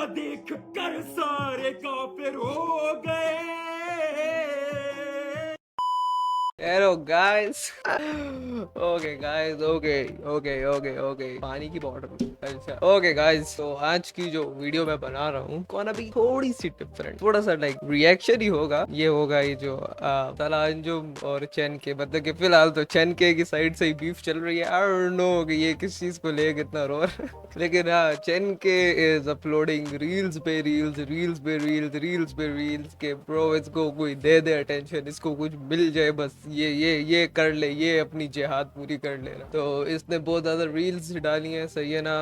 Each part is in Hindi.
देख कर सारे काफिर हो गए। Hello guys. Okay guys, okay okay okay okay, पानी की बॉटल। अच्छा ओके गाइस, तो आज की जो वीडियो मैं बना रहा हूँ कौन अभी थोड़ी सी डिफरेंट, थोड़ा सा लाइक रिएक्शन ही होगा। ये होगा ये जो तला अंजुम और चैन के, मतलब कि फिलहाल तो चैन के की साइड से ही बीफ चल रही है। आई डोंट नो कि ये किस चीज को ले कितना रो रहा है। लेकिन हाँ, चैन के इज अपलोडिंग रील्स पे रील्स, रील्स पे रील्स, रील्स पे रील्स के ब्रो इसको कोई दे दे अटेंशन, इसको कुछ मिल जाए बस, ये कर ले, ये अपनी जिहाद पूरी कर लेना। तो इसने बहुत ज़्यादा रील्स डाली हैं, सही है ना,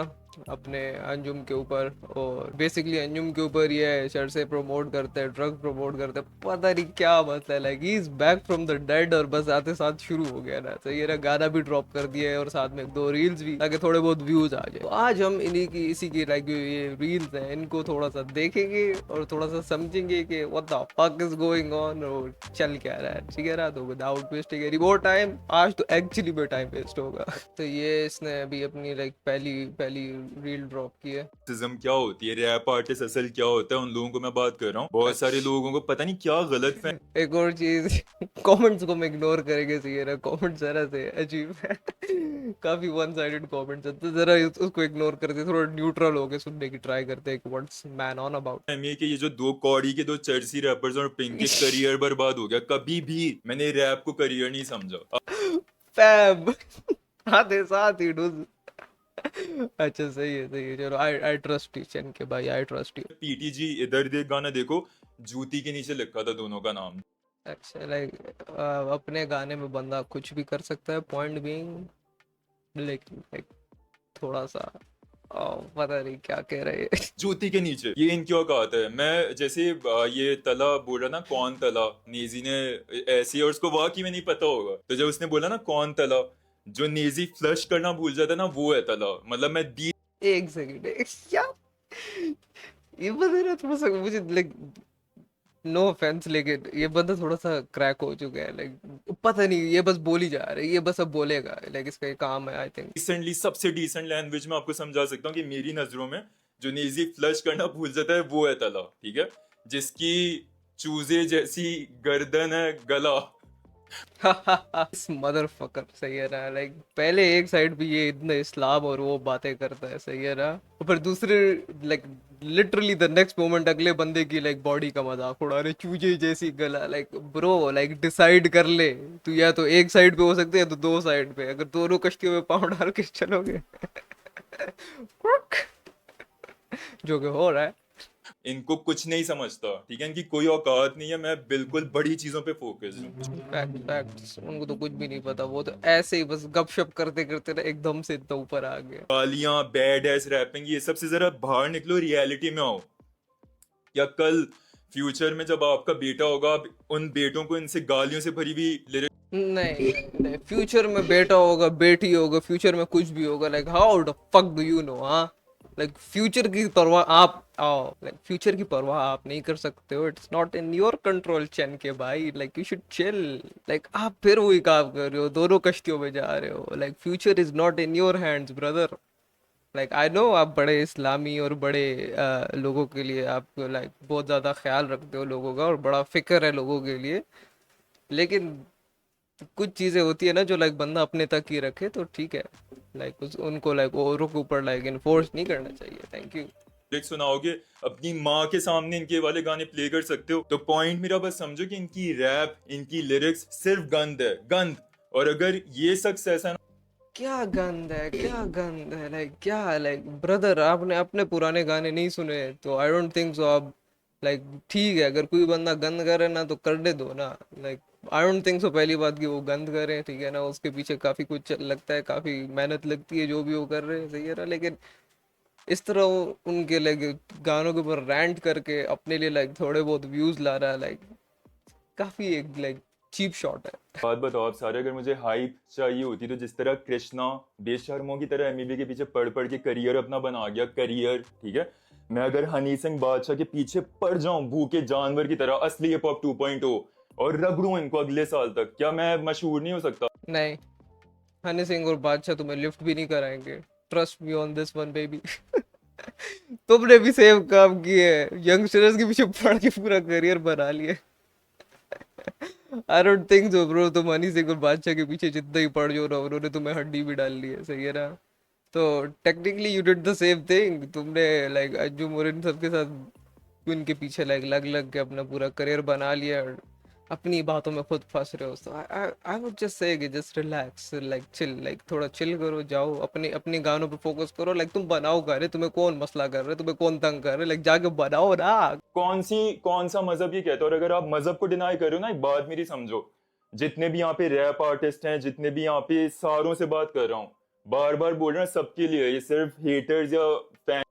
अपने अंजुम के ऊपर। और बेसिकली अंजुम के ऊपर ये शर से प्रमोट करते हैं, ड्रग प्रमोट करते हैं, पता नहीं क्या मसला है। Like he is back from the dead और बस आते साथ शुरू हो गया ना। सही है ना, गाना भी ड्रॉप कर दिया है और साथ में 2 रील्स भी, ताकि थोड़े बहुत व्यूज आ जाए। तो आज हम इसी की लाइक ये रील्स हैं, इनको थोड़ा सा देखेंगे और थोड़ा सा समझेंगे कि what the fuck is going on और चल क्या रहा है। ठीक है ना, तो without wasting any more time, आज तो एक्चुअली में टाइम वेस्ट होगा। तो ये इसने अभी अपनी लाइक पहली पहली रील ड्रॉप की है। सिज्म क्या होती है, रैप आर्टिस्ट असल क्या होता है, उन लोगों को मैं बात कर रहा हूँ। बहुत सारे लोगों को पता नहीं क्या गलत एक और चीज, कमेंट्स को हम इग्नोर करेंगे। सही है ना, कमेंट्स जरा से अजीब है। काफी वन साइडेड कमेंट्स है, तो जरा उसको इग्नोर करते, थोड़ा न्यूट्रल होके सुनने की ट्राई करते हैं व्हाट्स मैन ऑन अबाउट। फहमी है कि ये जो 2 कौड़ी के 2 चर्सी रैपर्स और पिंक के करियर बर्बाद हो गया। कभी भी मैंने रैप को करियर नहीं समझा। फैब आते साथ ही डूज। अच्छा सही है, चलो आई आई ट्रस्ट यू चैन के भाई, आई ट्रस्ट यू। पीटीजी इधर देख गाना देखो, जूती के नीचे लिखा था दोनों का नाम। अच्छा लाइक अपने गाने में बंदा कुछ भी कर सकता है, पॉइंट बीइंग, लेकिन लाइक थोड़ा सा पता नहीं क्या कह रहे हैं। जूती के नीचे ये इनकी औकात है। मैं जैसे ये तला बोल रहा ना, कौन तला, नेजी ने ऐसी, और उसको वाकई में नहीं पता होगा। तो जब उसने बोला ना कौन तला, जो नेजी फ्लश करना भूल जाता है ना, वो है तला। मतलब मैं दी एक सेकंड, क्या ये बंदा ना थोड़ा सा मुझे लाइक, नो ऑफेंस, लेकिन ये बंदा थोड़ा सा क्रैक हो चुका है। लाइक पता नहीं, ये बस बोल ही जा रहा है, ये बस अब बोलेगा, लाइक इसका ये काम है आई थिंक। रिसेंटली सबसे डिसेंट लैंग्वेज में आपको समझा सकता हूँ कि मेरी नजरों में जो नेजी फ्लश करना भूल जाता है वो है तला। ठीक है, जिसकी चूजे जैसी गर्दन है, गला। इस मदरफकर, सही है ना, लाइक पहले एक साइड भी ये इतना इस्लाम और वो बातें करता है, सही है ना, और फिर दूसरे like literally the next moment अगले बंदे की लाइक बॉडी का मजाक उड़ा रहे, चूजे जैसी गला। लाइक ब्रो, लाइक डिसाइड कर ले तू, या तो एक साइड पे हो सकते हैं, तो 2 साइड पे, अगर दोनों कश्तियों में पाँव डाल के चलोगे। जो कि हो रहा है। इनको कुछ नहीं समझता, ठीक है, इनकी कोई औकात नहीं है। मैं बिल्कुल बड़ी चीजों पे फोकस हूँ। फैक्ट्स, उनको तो कुछ भी नहीं पता, वो तो ऐसे ही बस गपशप करते करते ना एकदम से इतना ऊपर आ गया। गालियां, बैड एस रैपिंग, ये सबसे जरा बाहर निकलो, रियलिटी में आओ। या कल फ्यूचर में जब आपका बेटा होगा, आप उन बेटों को इनसे गालियों से भरी हुई लिरिक्स नहीं नहीं, फ्यूचर में बेटा होगा, बेटी होगा, फ्यूचर में कुछ भी होगा, like how the fuck do you know, हाँ, लाइक फ्यूचर की परवाह आप आओ, लाइक फ्यूचर की परवाह आप नहीं कर सकते हो, it's not in your control चैन के भाई, like you should chill. Like आप फिर वही काम कर रहे हो, दोनों कश्तियों में जा रहे हो, like future is not in your hands brother. Like I no आप बड़े इस्लामी और बड़े लोगों के लिए आप लाइक बहुत ज़्यादा ख्याल रखते हो लोगों का, और बड़ा फिक्र है लोगों के लिए, लेकिन कुछ चीजें होती है ना जो लाइक बंदा अपने तक ही रखे तो ठीक है। लाइक उनको लाइक औरों के ऊपर लाइक इन्फोर्स नहीं करना चाहिए। Thank you. सुनाओगे, अपनी माँ के सामने इनके वाले गाने प्ले कर सकते हो। तो पॉइंट मेरा बस समझो कि इनकी रैप, इनकी लिरिक्स सिर्फ गंद है, गंद। और अगर ये सक्सेस है ना, क्या गंद है, क्या गंद है, लाइक क्या, लाइक ब्रदर आपने अपने पुराने गाने नहीं सुने तो आई डोंट थिंक सो आप, लाइक ठीक है, अगर कोई बंदा गंद करे ना तो करने दो ना। Like I don't think so पहली बात कि वो गंद करे, ठीक है ना, उसके पीछे काफी कुछ लगता है, काफी मेहनत लगती है जो भी वो कर रहे हैं, सही है ना, लेकिन इस तरह वो उनके लाइक गानों के ऊपर रैंट करके अपने लिए लाइक थोड़े बहुत व्यूज ला रहा है, लाइक काफी एक लाइक चीप शॉट है। बात बताओ आप सारे, अगर मुझे हाइप चाहिए होती तो जिस तरह कृष्णा बेशर्मों की तरह एमईबी के पीछे पढ़ पढ़ के करियर अपना बना गया, करियर, ठीक है, मैं अगर हनी सिंह बादशाह के पीछे पड़ जाऊं भूखे जानवर की तरह, असली हिप हॉप 2.0, और रगड़ूं इनको अगले साल तक, क्या मैं मशहूर नहीं हो सकता? नहीं, हनी सिंह और बादशाह तुम्हें लिफ्ट भी नहीं कराएंगे, trust me on this one baby. तुमने भी सेम काम किए, यंगस्टर्स के पीछे पड़ के पूरा करियर बना लिए। I don't think so bro, तुम हनी सिंह और बादशाह के पीछे जितना ही पड़ जो ना, उन्होंने तुम्हें हड्डी भी डाल ली है, सही है ना? तो technically you did the same thing, तुमने लाइक अंजू मोरिन सबके साथ उनके पीछे लाइक लग लग के अपना पूरा करियर बना लिया और अपनी बातों में खुद फंस रहे हो। तो आई वुड जस्ट से कि just relax, like chill, like थोड़ा चिल करो, जाओ अपने अपने गानों पे फोकस करो। लाइक तुम बनाओ गाने, तुम्हें कौन मसला कर रहा है, तुम्हें कौन तंग कर रहा है, लाइक जाके बनाओ ना। कौन सा मजहब ये कहता है? और अगर आप मजहब को डिनाई करो ना, एक बात मेरी समझो, जितने भी यहाँ पे रैप आर्टिस्ट हैं, जितने भी यहाँ पे, सारों से बात कर रहा हूँ, बार बार बोल रहे हैं सबके लिए, ये सिर्फ हेटर्स या fan.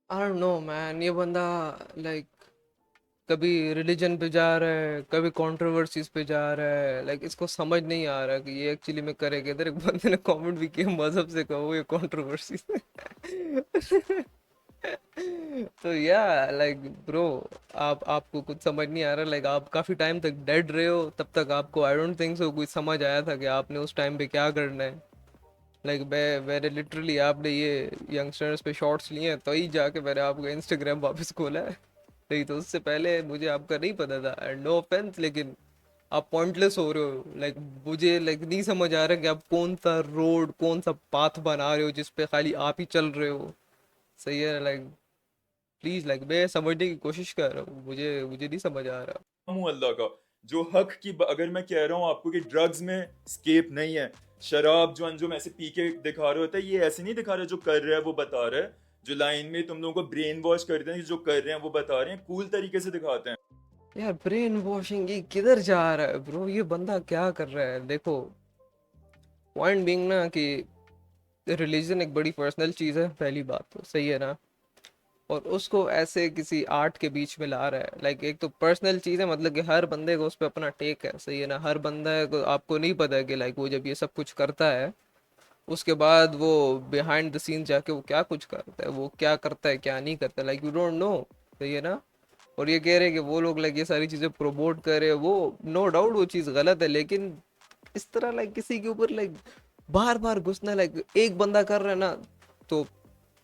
I don't know man, ये बंदा लाइक कभी रिलीजन पे जा रहा है, कभी कंट्रोवर्सीज पे जा रहा है। लाइक इसको समझ नहीं आ रहा कि ये एक्चुअली में करेगा। इधर एक बंदे ने कमेंट भी किया, मजहब से कहो ये कंट्रोवर्सी। तो या लाइक ब्रो, आपको कुछ समझ नहीं आ रहा। लाइक आप काफी टाइम तक डेड रहे हो, तब तक आपको आई डोंट थिंक सो कुछ समझ आया था कि आपने उस टाइम पे क्या करना है। लाइक मैंने लिटरली, आपने ये यंगस्टर्स पे शॉर्ट्स लिए हैं तो ही जाके मैंने आपका इंस्टाग्राम वापस खोला है, नहीं तो उससे पहले मुझे आपका नहीं पता था। एंड नो ऑफेंस, लेकिन आप पॉइंटलेस हो रहे हो। लाइक मुझे लाइक नहीं समझ आ रहा कि आप कौन सा रोड, कौन सा पाथ बना रहे हो जिस पे खाली आप ही चल रहे हो, सही है? लाइक प्लीज, लाइक मैं समझने की कोशिश कर रहा हूँ, मुझे मुझे नहीं समझ आ रहा। हूँ अल्लाह का, जो हक की अगर मैं कह रहा हूँ आपको कि ड्रग्स में स्केप नहीं है, शराब जो अंजुम ऐसे पी के दिखा रहे होता है, ये ऐसे नहीं दिखा रहे, जो कर रहा है वो बता रहा है, जो लाइन में तुम लोगों को ब्रेन वॉश करते हैं, जो कर रहे हैं वो बता रहे हैं, कूल तरीके से दिखाते हैं। यार ब्रेन वॉशिंग ये किधर जा रहा है ब्रो? ये बंदा क्या कर रहा है? देखो, पॉइंट बीइंग ना कि रिलीजन एक बड़ी पर्सनल चीज़ है, पहली बात तो सही है ना। और उसको ऐसे किसी आर्ट के बीच में ला रहा है। लाइक एक तो पर्सनल चीज़ है, मतलब कि हर बंदे को उस पर अपना टेक है, सही है ना? हर बंदा को, आपको नहीं पता है कि लाइक वो जब ये सब कुछ करता है, उसके बाद वो बिहाइंड द सीन जाके वो क्या कुछ करता है, वो क्या करता है क्या नहीं करता, लाइक यू डोंट नो, सही है ना? और ये कह रहे हैं कि वो लोग लाइक ये सारी चीज़ें प्रमोट कर रहे हैं, वो नो डाउट वो चीज़ गलत है, लेकिन इस तरह लाइक किसी के ऊपर लाइक बार बार घुसना, लाइक एक बंदा कर रहा है ना तो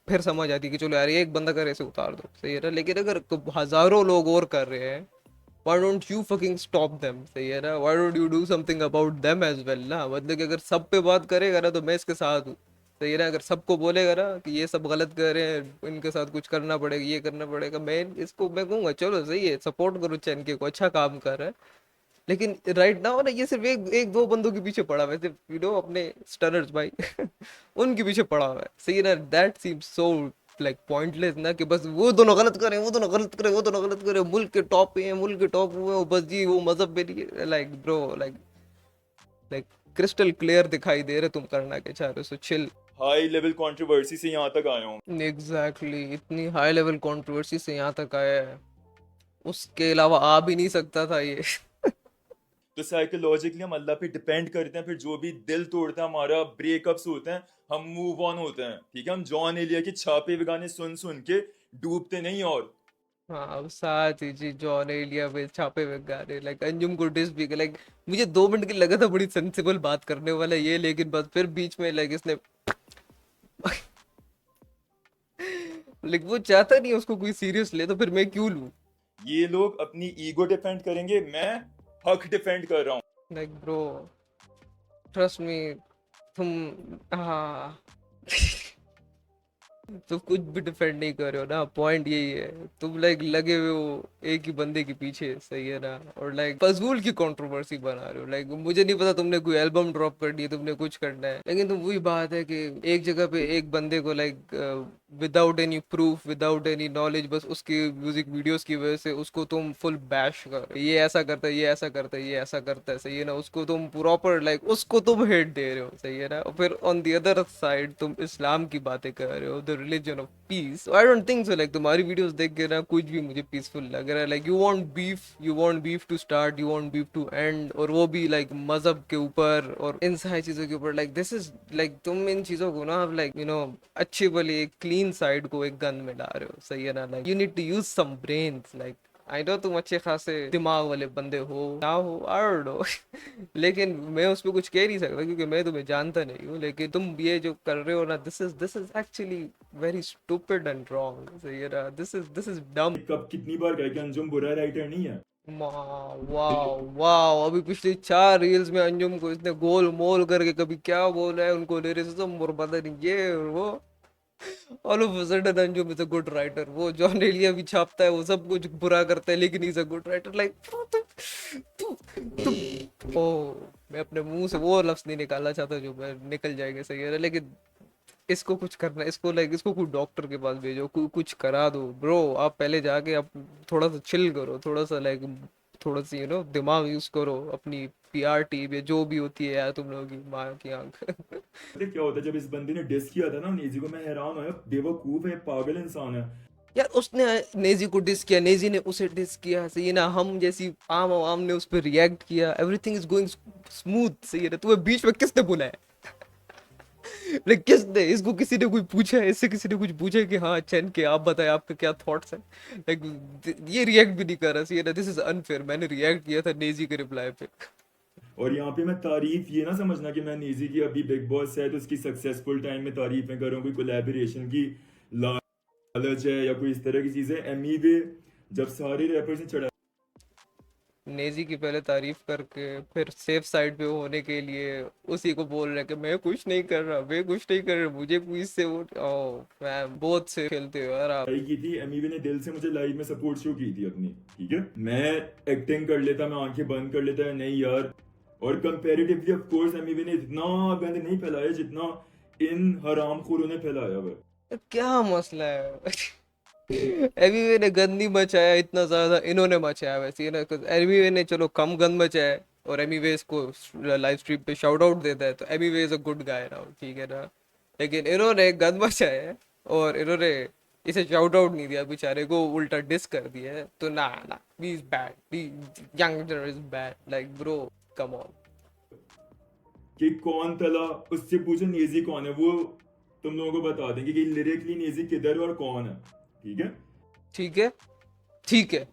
फिर समझ आती है कि चलो यार ये एक बंदा करे, इसे उतार दो, सही है ना? लेकिन अगर हजारों लोग और कर रहे हैं, why don't you fucking stop them, सही है ना? why don't you do something about them as well ना? मतलब कि अगर सब पे बात करेगा ना तो मैं इसके साथ हूँ, सही है ना? अगर सबको बोलेगा ना कि ये सब गलत कर रहे हैं, इनके साथ कुछ करना पड़ेगा, ये करना पड़ेगा, मैं इसको मैं कहूँगा चलो सही है, सपोर्ट करो चैन को, अच्छा काम कर रहा है। लेकिन राइट नाउ ना ये सिर्फ एक एक दो बंदों के पीछे पड़ा हुआ है, सिर्फ यू नो अपने स्टनर्स भाई उनके पीछे पड़ा हुआ है, सही है ना? That seems so like pointless ना, कि बस वो दोनों गलत करें, वो दोनों गलत करें, वो दोनों गलत करें, मुल्क के टॉप पे हैं, मुल्क के टॉप हुए हो, बस जी वो मजहब पे नहीं है। Like bro, like like crystal clear दिखाई दे रहे तुम करना क्या चाह रहे हो, so chill. High level controversy से यहाँ तक आया हूँ। एग्जैक्टली, इतनी हाई लेवल कंट्रोवर्सी से यहाँ तक आया है, उसके अलावा आ भी नहीं सकता था ये। तो साइकोलॉजिकली हम अल्लाह पे डिपेंड करते हैं, फिर जो भी दिल तोड़ता है हमारा, ब्रेकअप्स होते हैं, हम मूव ऑन होते हैं, ठीक है? हम जॉन एलिया के छापे हुए गाने सुन सुन के डूबते नहीं। और हाँ, अब साथ ही जी जॉन एलिया में छापे हुए गाने, लाइक अंजुम को डिस भी, लाइक मुझे 2 मिनट की लगा था बड़ी सेंसिबल बात करने वाला ये, लेकिन बस फिर बीच में लाइक इसने लाइक वो चाहता नहीं है उसको कोई सीरियस ले, तो फिर मैं क्यों लूं? ये लोग अपनी ईगो डिफेंड करेंगे, मैं हक डिफेंड कर रहा हूँ। लाइक ब्रो, ट्रस्ट मी, तुम, हाँ, तुम कुछ भी डिफेंड नहीं कर रहे हो ना, पॉइंट यही है। तुम लाइक लगे हुए हो एक ही बंदे के पीछे, सही है ना? और लाइक फजूल की कंट्रोवर्सी बना रहे हो। लाइक मुझे नहीं पता तुमने कोई एल्बम ड्रॉप करनी है, तुमने कुछ करना है, लेकिन तुम वही बात है कि एक जगह पे एक बंदे को like without any proof, without any knowledge, बस उसकी म्यूजिक वीडियोस की वजह से उसको तुम फुल बैश कर, ये ऐसा करता है, ये ऐसा करता है, ये ऐसा करता है, सही है ना? उसको तुम प्रॉपर लाइक उसको तुम हेट दे रहे हो, सही है ना? और फिर ऑन द अदर साइड तुम इस्लाम की बातें कर रहे हो, the religion of peace. I don't think so, like तुम्हारी वीडियोस देख के ना कुछ भी मुझे पीसफुल लग रहा है। Like you want beef, you want beef to start, you want beef to end, और वो भी लाइक मजहब के ऊपर और इन सारी चीजों के ऊपर। लाइक दिस इज लाइक तुम इन चीजों को ना लाइक यू नो अच्छी भली एक क्लीन साइड को एक गन में ला रहे हो, सही है ना? Like you need to use some brains, like I know तुम अच्छे खासे दिमाग वाले बंदे हो ना हो, आई डोंट नो लेकिन मैं उस पर कुछ कह नहीं सकता क्योंकि मैं तुम्हें जानता नहीं हूँ। लेकिन तुम ये जो कर रहे हो ना, this is actually very stupid and wrong. सही है ना, दिस इज डम। कब कितनी बार कहा कि अंजुम बुरा राइटर नहीं है। वाओ वाओ, अभी पिछले 4 रील्स में अंजुम को इसने गोल मोल करके कभी क्या बोला है, उनको लिरिसिज्म और पता नहीं ये और वो। All of a sudden Anjum is a good writer. वो जॉन एलिया भी छापता है, वो सब कुछ बुरा करता है लेकिन is a good writer. Like तुम ओ, मैं अपने मुंह से वो लफ्ज नहीं निकालना चाहता जो मैं निकल जाएंगे, सही है, लेकिन इसको कुछ करना, इसको लाइक इसको कोई डॉक्टर के पास भेजो, कुछ करा दो ब्रो। आप पहले जाके आप थोड़ा सा चिल करो, थोड़ा सा लाइक थोड़ा सा दिमाग यूज करो, अपनी पीआर टीम या जो भी होती है यार तुम लोगों की माँ की आंख पता है क्या होता है जब इस बंदे ने डिस किया था ना नेजी को, मैं हैरान हुआ, बेवकूफ है, पागल इंसान है। यार उसने नेजी को डिस किया, नेजी ने उसे डिस किया, सही है ना, हम जैसी आम आवाम ने उस पर रिएक्ट किया, एवरीथिंग इज गोइंग स्मूथ, सही है ना। तुम्हें बीच में किसने बुलाया लाइक किसने, इसको किसी ने कोई पूछा है, इससे किसी ने कुछ पूछा है कि हाँ चैन के आप बताएं आपका क्या थॉट्स है। लाइक ये रिएक्ट भी नहीं कर रहा, सही है ना, दिस इज अनफेयर। मैंने रिएक्ट किया था नेजी के रिप्लाई पे। और यहाँ पे मैं तारीफ ये ना समझना कि मैं नेजी की अभी बिग बॉस है तो उसकी सक्सेसफुल टाइम में तारीफें कर रहा हूँ, कोई कोलैबोरेशन की लालच है या कोई इस तरह की चीजें। एमी वे जब सारे रैपर्स ने चढ़ा नेजी की पहले तारीफ करके फिर सेफ साइड पे होने के लिए उसी को बोल रहा है कि मैं कुछ नहीं कर रहा, मैं कुछ नहीं कर रहा, मुझे पूछ से वो। ओह मैम, बहुत से खेलते हो यार आप। ट्राई की थी, एमी वे ने दिल से मुझे लाइव में सपोर्ट शो की थी अपनी, ठीक है, मैं एक्टिंग कर लेता, मैं आंखें बंद कर लेता, नहीं यार। और कंपैरेटिवली ऑफ कोर्स एमी वे ने इतना गंद नहीं फैलाया जितना इन हरामखोरों ने फैलाया हुआ क्या मसला है एबीवे ने गंद नहीं मचाया इतना ज्यादा, इन्होंने मचाया वैसे, ना एबीवे ने चलो कम गंद मचाया है, और एमीवे को लाइव स्ट्रीम पे शाउट आउट देता है तो Emiway is a good guy now, ठीक है ना। लेकिन इन्होंने गंद मचाया है और इन्होंने इसे शाउट आउट नहीं दिया, बेचारे को उल्टा डिस कर दिया है, तो ना ना, he is bad, he young is bad, like bro come on. कि कौन तला, उससे पूछो नेजी कौन है, वो तुम लोगों को बता देंगे कि लिरिकली नेजी किधर है और कौन है, ठीक है। ठीक है, ठीक है,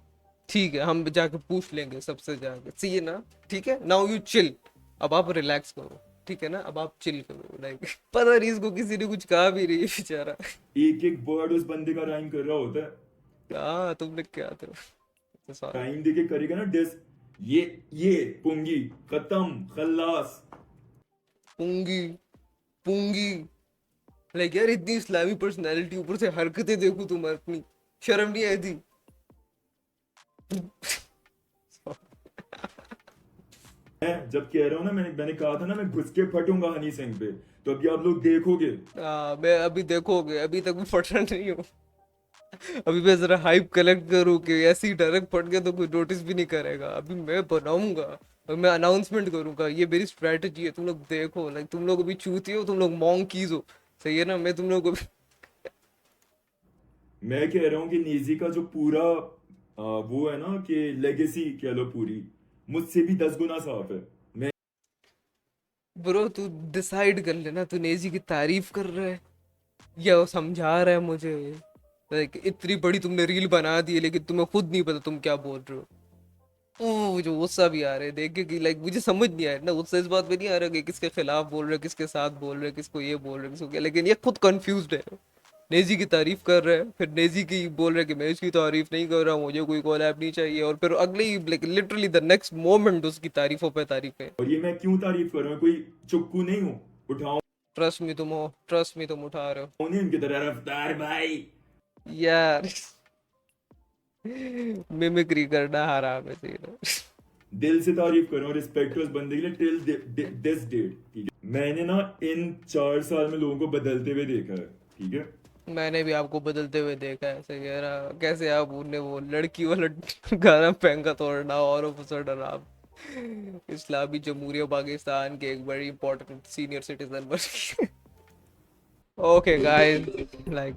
ठीक है, हम जाके पूछ लेंगे सबसे जाके, सही है ना। ठीक है, नाउ यू चिल, अब आप रिलैक्स करो, ठीक है ना, अब आप चिल करो। लाइक पता नहीं इसको किसी ने कुछ कहा भी नहीं है बेचारा। एक एक वर्ड उस बंदे का राइम कर रहा होता है। हाँ तुमने क्या था, सॉरी। टाइम देके करेगा ना डिस, ये पुंगी खत्म खल्लास। पूंगी, पूंगी, लाइक यार इतनी इस्लामी पर्सनालिटी, ऊपर से हरकतें देखो तुम अपनी, शर्म नहीं आई थी मैं जब कह रहा हूँ ना, मैंने कहा था ना मैं घुस के फटूंगा हनी सिंह पे, तो अभी आप लोग देखोगे। मैं अभी देखोगे, अभी तक भी फटा नहीं हूँ अभी मैं जरा हाइप कलेक्ट करूँ कि ऐसे ही डायरेक्ट फट गया तो कोई नोटिस भी नहीं करेगा। अभी मैं बनाऊंगा और मैं अनाउंसमेंट करूंगा, ये मेरी स्ट्रेटजी है, तुम लोग देखो। लाइक तुम लोग अभी चूती हो, तुम लोग मॉन्कीज हो, सही है ना, मैं तुम लोग को मैं कह रहा हूँ कि नेजी का जो पूरा वो है ना कि लेगेसी कह लो पूरी, मुझसे भी 10 गुना साफ है। मैं ब्रो तू डिसाइड कर लेना, तू नेजी की तारीफ कर रहा है या वो समझा रहा है मुझे। लाइक इतनी बड़ी तुमने रील बना दी है लेकिन तुम्हें खुद नहीं पता तुम क्या बोल रहे हो। ओ मुझे गुस्सा भी आ रहा है देख के कि लाइक मुझे समझ नहीं आ रहा ना, गुस्सा इस बात पे नहीं आ रहा कि किसके खिलाफ बोल रहे हो, किसके साथ बोल रहे हो, किसको ये बोल रहे हो, किसको क्या, लेकिन ये खुद कंफ्यूज्ड है। नेजी की तारीफ कर रहा है, फिर नेजी की बोल रहा है कि मैं इसकी तारीफ नहीं कर रहा हूँ, मुझे कोई कोलैब नहीं चाहिए, और फिर अगले ही like literally the next moment उसकी तारीफों पे तारीफें। और ये मैं क्यों तारीफ कर रहा हूँ, कोई चुक्कू नहीं हूँ, उठाओ ट्रस्ट मी तुम हो, ट्रस्ट मी तुम उठा रहे हो नहीं उनकी तरह रफ्तार भाई। यार मिमिक्री करना हराम है, सही ना दिल से तारीफ कर रहा हूँ, रिस्पेक्ट उस बंदे के लिए टिल दिस डेट, ठीक है। मैंने ना इन 4 साल में लोगों को बदलते हुए देखा है, ठीक है। मैंने भी आपको बदलते हुए देखा है, सही है ना, कैसे आप उन्हें वो लड़की वाला गाना पहन तोड़ना और ऑफ सडन आप इस्लामी जमहूरिया पाकिस्तान के एक बड़ी इंपॉर्टेंट सीनियर सिटीजन बन गए। ओके गाइस, लाइक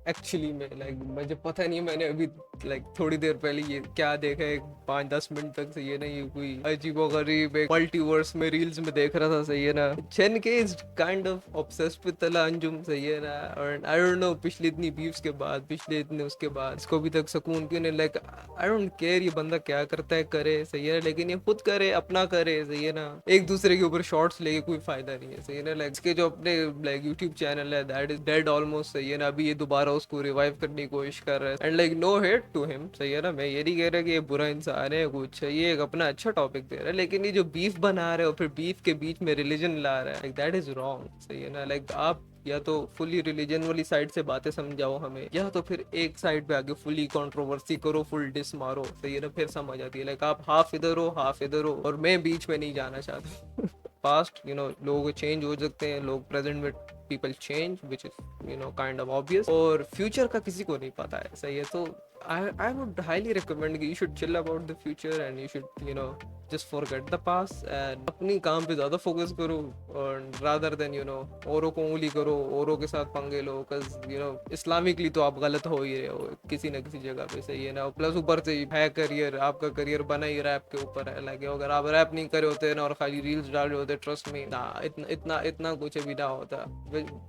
एक्चुअली में लाइक मुझे पता नहीं, मैंने अभी लाइक थोड़ी देर पहले ये क्या देखा है, 5-10 मिनट तक सही है ना, ये कोई अजीबोगरीब एक मल्टीवर्स में रील्स में देख रहा था सही है ना। Chen-K is kind of obsessed with तला अंजुम सही है ना, और आई डोंट नो पिछले इतनी बीफ्स के बाद, पिछले इतने उसके बाद इसको अभी तक सुकून क्यों नहीं, लाइक आई डोंट केयर ये बंदा क्या करता है करे सही है ना, लेकिन ये खुद करे अपना करे सही है ना, एक दूसरे के ऊपर शॉर्ट्स लेके कोई फायदा नहीं है सही है ना। लाइक इसके जो अपने लाइक यूट्यूब चैनल है दैट इज डेड ऑलमोस्ट सही है ना, अभी ये दोबारा उसको रिवाइव करने की कोशिश कर रहा है, and like no hate to him सही है ना, मैं ये नहीं कह रहा कि ये बुरा इंसान है कुछ, ये एक अपना अच्छा टॉपिक दे रहा है, लेकिन ये जो बीफ बना रहे हो फिर बीफ के बीच में रिलीजन ला रहा है, लाइक दैट इज रॉन्ग सही है ना। लाइक आप या तो फुली रिलीजन वाली साइड से बातें समझाओ हमें, या तो फिर एक साइड पे आगे फुली कंट्रोवर्सी करो, फुल डिस मारो सही है ना, फिर समझ आती है। लाइक आप हाफ इधर हो हाफ इधर हो, और मैं बीच में नहीं जाना चाहता। पास्ट यू नो लोग चेंज हो सकते हैं, लोग प्रेजेंट में people change which is you know kind of obvious, और फ्यूचर का किसी को नहीं पता है सही है। तो I would highly recommend कि you should chill about the future and you should you know just forget the past and अपनी काम पे ज़्यादा फोकस करो, और rather than you know औरों को उंगली करो, औरों के साथ पंगे लो, cause you know इस्लामिकली तो आप गलत हो ही रहे हो किसी न किसी जगह पे सही है ना। प्लस ऊपर से है करियर, आपका करियर बना ही रैप के ऊपर है, लाइक अगर आप रैप नहीं करे होते ना और खाली रील्स डाल रहे होते, ट्रस्ट में ना इतना कुछ भी ना होता।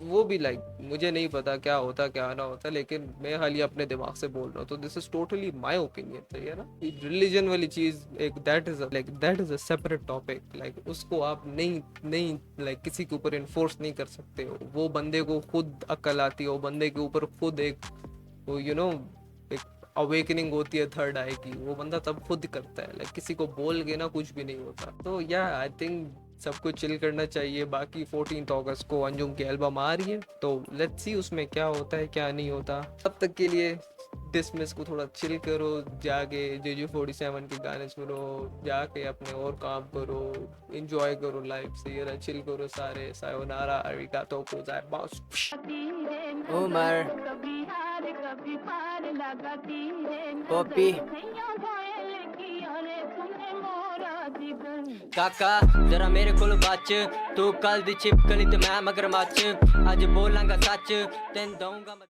वो भी लाइक मुझे नहीं पता क्या होता क्या ना होता, लेकिन मैं खाली अपने दिमाग से बोल रहा हूँ, तो this is totally my opinion सही है ना। रिलीजन वाली चीज एक that is a separate topic, like उसको आप नहीं लाइक किसी के ऊपर इन्फोर्स नहीं कर सकते हो, वो बंदे को खुद अक्ल आती है, वो बंदे के ऊपर खुद एक वो यू नो एक अवेकनिंग होती है थर्ड आई की, वो बंदा तब खुद करता है, लाइक किसी को बोल के ना कुछ भी नहीं होता। तो या आई थिंक सबको चिल करना चाहिए। बाकी 14 अगस्त को अंजुम की एल्बम आ रही है, तो लेट्स सी उसमें क्या होता है क्या नहीं होता। तब तक के लिए डिसमिस को थोड़ा चिल करो, जाके JJ47 के गाने सुनो, जाके अपने और काम करो, एंजॉय करो लाइफ से, ये चिल करो सारे। सायोनारा, अरिगातो गोजाइमासु। उमर पॉपी काका जरा मेरे कोल बच, तू कल दी छिपकली ते मैं मगरमच्छ, अज बोलांगा सच तेन दूंगा।